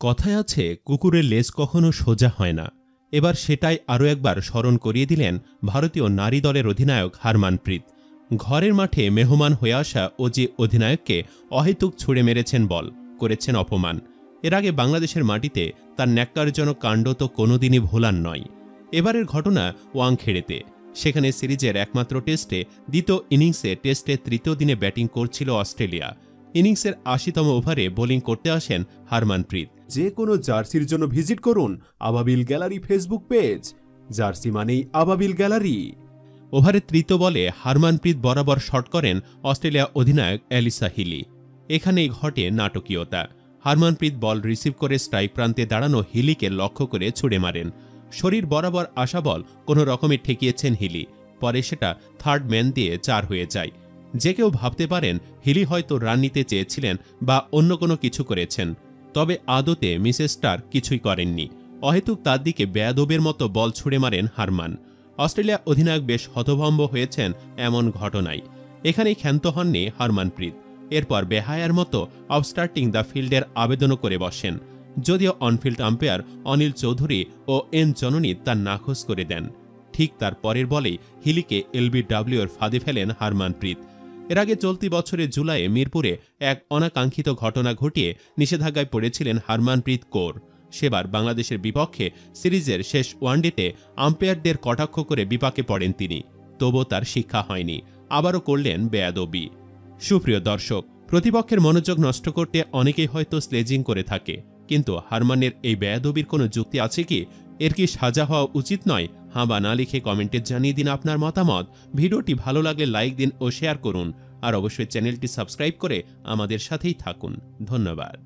কথায় আছে কুকুরের লেজ কখনো সোজা হয় না। এবার সেটাই আরও একবার স্মরণ করিয়ে দিলেন ভারতীয় নারী দলের অধিনায়ক হারমানপ্রীত। ঘরের মাঠে মেহমান হয়ে আসা অজি অধিনায়ককে অহেতুক ছুঁড়ে মেরেছেন বল, করেছেন অপমান। এর আগে বাংলাদেশের মাটিতে তার ন্যাক্কারজনক কাণ্ড তো কোনোদিনই ভোলার নয়। এবারের ঘটনা ওয়াংখেড়েতে। সেখানে সিরিজের একমাত্র টেস্টে দ্বিতীয় ইনিংসে টেস্টের তৃতীয় দিনে ব্যাটিং করছিল অস্ট্রেলিয়া। ইনিংসের ৮০তম ওভারে বোলিং করতে আসেন হারমানপ্রীত। যে কোনো জার্সির জন্য ভিজিট করুন আবাবিল গ্যালারি ফেসবুক পেজ। জার্সি মানেই আবাবিল গ্যালারি। ওভারে তৃতীয় বলে হারমানপ্রীত বরাবর শট করেন অস্ট্রেলিয়া অধিনায়ক অ্যালিসা হিলি। এখানেই ঘটে নাটকীয়তা। হারমানপ্রীত বল রিসিভ করে স্ট্রাইক প্রান্তে দাঁড়ানো হিলিকে লক্ষ্য করে ছুড়ে মারেন। শরীর বরাবর আসা বল কোনো রকমে ঠেকিয়েছেন হিলি। পরে সেটা থার্ড ম্যান দিয়ে ৪ হয়ে যায়। যে কেউ ভাবতে পারেন হিলি হয়তো রান নিতে চেয়েছিলেন বা অন্য কোনো কিছু করেছেন। তবে আদতে মিসেস স্টার কিছুই করেননি। অহেতুক তার দিকে বেয়াদবের মতো বল ছুড়ে মারেন হারমান। অস্ট্রেলিয়া অধিনায়ক বেশ হতভম্ব হয়েছেন এমন ঘটনায়। এখানেই ক্ষান্ত হননি হারমানপ্রীত। এরপর বেহায়ার মতো অবস্টার্টিং দ্য ফিল্ডের আবেদনও করে বসেন। যদিও অনফিল্ড আম্পায়ার অনিল চৌধুরী ও এন জননী তার নাকচ করে দেন। ঠিক তার পরের বলেই হিলিকে এলবিডব্লিউর ফাঁদে ফেলেন হারমানপ্রীত। এর আগে চলতি বছরের জুলাইয়ে মিরপুরে এক অনাকাঙ্ক্ষিত ঘটনা ঘটিয়ে নিষেধাজ্ঞায় পড়েছিলেন হারমানপ্রীত কৌর। সেবার বাংলাদেশের বিপক্ষে সিরিজের শেষ ওয়ানডেতে আম্পায়ারদের কটাক্ষ করে বিপাকে পড়েন তিনি। তবুও তার শিক্ষা হয়নি, আবারও করলেন বেয়াদবি। সুপ্রিয় দর্শক, প্রতিপক্ষের মনোযোগ নষ্ট করতে অনেকেই হয়তো স্লেজিং করে থাকে, কিন্তু হারমানের এই বেয়াদবির কোনো যুক্তি আছে কি? এর কি সাজা হওয়া উচিত নয়? হ্যাঁ বা না লিখে কমেন্টে জানিয়ে দিন আপনার মতামত। ভিডিওটি ভালো লাগলে লাইক দিন ও শেয়ার করুন, আর অবশ্যই চ্যানেলটি সাবস্ক্রাইব করে আমাদের সাথেই থাকুন। ধন্যবাদ।